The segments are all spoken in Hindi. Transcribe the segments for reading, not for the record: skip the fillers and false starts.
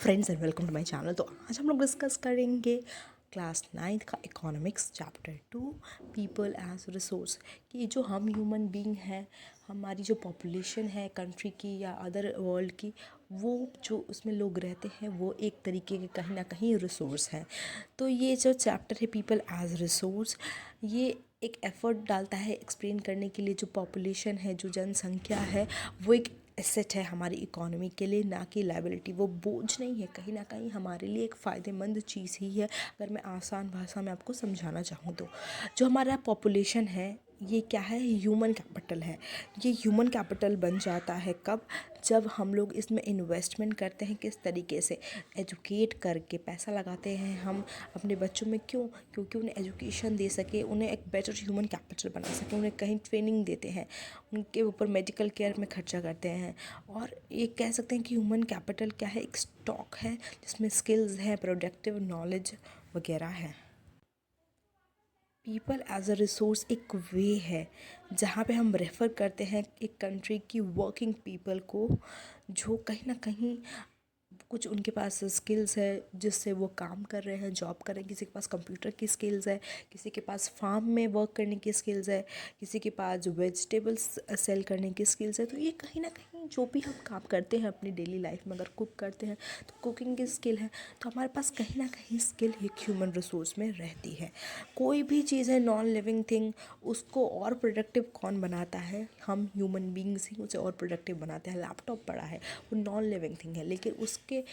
Friends and welcome to my channel. तो आज हम लोग डिस्कस करेंगे क्लास 9th का economics chapter 2 people as resource. कि जो हम ह्यूमन बीइंग हैं, हमारी जो पॉपुलेशन है कंट्री की या अदर वर्ल्ड की, वो जो उसमें लोग रहते हैं वो एक तरीके के कहीं ना कहीं रिसोर्स हैं। तो ये जो चैप्टर है पीपल एज रिसोर्स, ये एक एफर्ट डालता है एक्सप्लेन करने के लिए जो पॉपुलेशन है, जो जनसंख्या है, वो एक एसेट है हमारी इकोनॉमी के लिए, ना कि लायबिलिटी। वो बोझ नहीं है, कहीं ना कहीं हमारे लिए एक फ़ायदेमंद चीज़ ही है। अगर मैं आसान भाषा में आपको समझाना चाहूँ तो जो हमारा पॉपुलेशन है ये क्या है, ह्यूमन कैपिटल है। ये ह्यूमन कैपिटल बन जाता है कब, जब हम लोग इसमें इन्वेस्टमेंट करते हैं। किस तरीके से एजुकेट करके पैसा लगाते हैं हम अपने बच्चों में। क्यों? क्योंकि उन्हें एजुकेशन दे सके, उन्हें एक बेटर ह्यूमन कैपिटल बना सके, उन्हें कहीं ट्रेनिंग देते हैं, उनके ऊपर मेडिकल केयर में खर्चा करते हैं। और ये कह सकते हैं कि ह्यूमन कैपिटल क्या है, एक स्टॉक है जिसमें स्किल्स हैं, प्रोडक्टिव नॉलेज वगैरह है। पीपल एज अ रिसोर्स एक वे है जहाँ पे हम रेफ़र करते हैं एक कंट्री की वर्किंग पीपल को, जो कहीं ना कहीं कुछ उनके पास स्किल्स है जिससे वो काम कर रहे हैं, जॉब कर रहे हैं। किसी के पास कंप्यूटर की स्किल्स है, किसी के पास फार्म में वर्क करने की स्किल्स है, किसी के पास वेजिटेबल्स सेल करने की स्किल्स है। तो ये कहीं ना कहीं जो भी हम काम करते हैं अपनी डेली लाइफ में, अगर कुक करते हैं तो कुकिंग की स्किल है, तो हमारे पास कहीं ना कहीं स्किल एक ह्यूमन रिसोर्स में रहती है। कोई भी चीज़ है नॉन लिविंग थिंग, उसको और प्रोडक्टिव कौन बनाता है? हम ह्यूमन बींग्स ही उसे और प्रोडक्टिव बनाते हैं। लैपटॉप पड़ा है, वो नॉन लिविंग थिंग है, लेकिन उसके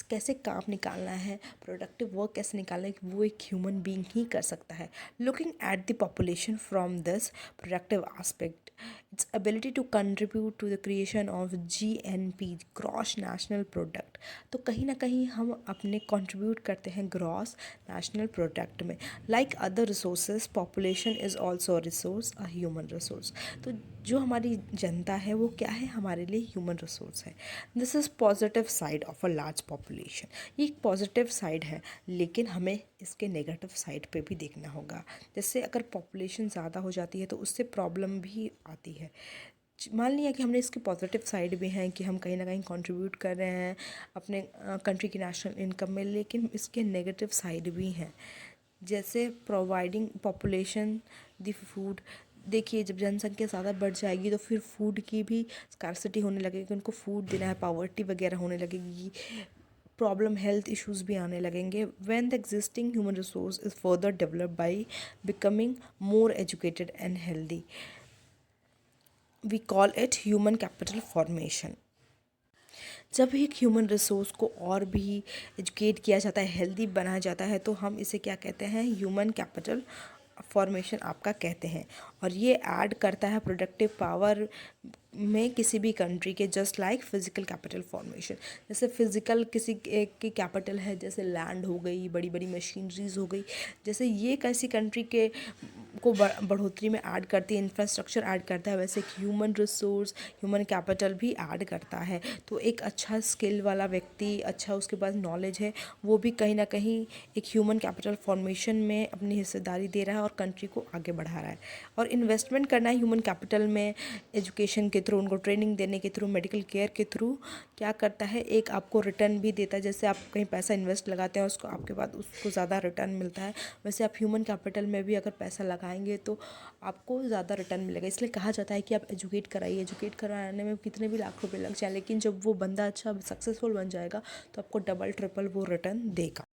कैसे काम निकालना है, प्रोडक्टिव वर्क कैसे निकालना है, वो एक ह्यूमन बीइंग ही कर सकता है। Looking at the population from this productive aspect, its ability to contribute to the creation of GNP, gross national product. तो कहीं ना कहीं हम अपने कंट्रीब्यूट करते हैं ग्रॉस नेशनल प्रोडक्ट में। Like other resources, population is also a resource, a human resource. तो जो हमारी जनता है वो क्या है, हमारे लिए ह्यूमन रिसोर्स है। This is positive side of a large population. ये एक पॉजिटिव साइड है, लेकिन हमें इसके नेगेटिव साइड पे भी देखना होगा। जैसे अगर पॉपुलेशन ज़्यादा हो जाती है तो उससे प्रॉब्लम भी आती है। मान लिया कि हमने इसकी पॉजिटिव साइड भी हैं कि हम कहीं ना कहीं कंट्रीब्यूट कर रहे हैं अपने कंट्री की नेशनल इनकम में, लेकिन इसके नेगेटिव साइड भी हैं। जैसे प्रोवाइडिंग पॉपुलेशन द फूड। देखिए, जब जनसंख्या ज़्यादा बढ़ जाएगी तो फिर फूड की भी स्कार्सिटी होने लगेगी, उनको फूड देना है, पावर्टी वगैरह होने लगेगी, प्रॉब्लम हेल्थ इश्यूज भी आने लगेंगे। When the existing human resource is further developed by becoming more educated and healthy, we call it human capital formation. जब एक ह्यूमन रिसोर्स को और भी एजुकेट किया जाता है, हेल्दी बनाया जाता है, तो हम इसे क्या कहते हैं, ह्यूमन कैपिटल फॉर्मेशन आपका कहते हैं। और ये ऐड करता है प्रोडक्टिव पावर में किसी भी कंट्री के, just like physical capital formation. जैसे फिजिकल किसी की कैपिटल है, जैसे लैंड हो गई, बड़ी बड़ी मशीनरीज हो गई, जैसे ये कैसी कंट्री के को बढ़ोतरी में ऐड करती है, इंफ्रास्ट्रक्चर ऐड करता है, वैसे ह्यूमन रिसोर्स, ह्यूमन कैपिटल भी ऐड करता है। तो एक अच्छा स्किल वाला व्यक्ति, अच्छा उसके पास नॉलेज है, वो भी कहीं ना कहीं एक ह्यूमन कैपिटल फॉर्मेशन में अपनी हिस्सेदारी दे रहा है और कंट्री को आगे बढ़ा रहा है। और इन्वेस्टमेंट करना है ह्यूमन कैपिटल में एजुकेशन के थ्रू, उनको ट्रेनिंग देने के थ्रू, मेडिकल केयर के थ्रू, क्या करता है, एक आपको रिटर्न भी देता है। जैसे आप कहीं पैसा इन्वेस्ट लगाते हैं, उसको आपके बाद उसको ज़्यादा रिटर्न मिलता है, वैसे आप ह्यूमन कैपिटल में भी अगर पैसा लगाएंगे तो आपको ज़्यादा रिटर्न मिलेगा। इसलिए कहा जाता है कि आप एजुकेट कराइए, एजुकेट कराने में कितने भी लाख रुपए लग जाए, लेकिन जब वो बंदा अच्छा सक्सेसफुल बन जाएगा तो आपको डबल ट्रिपल वो रिटर्न देगा।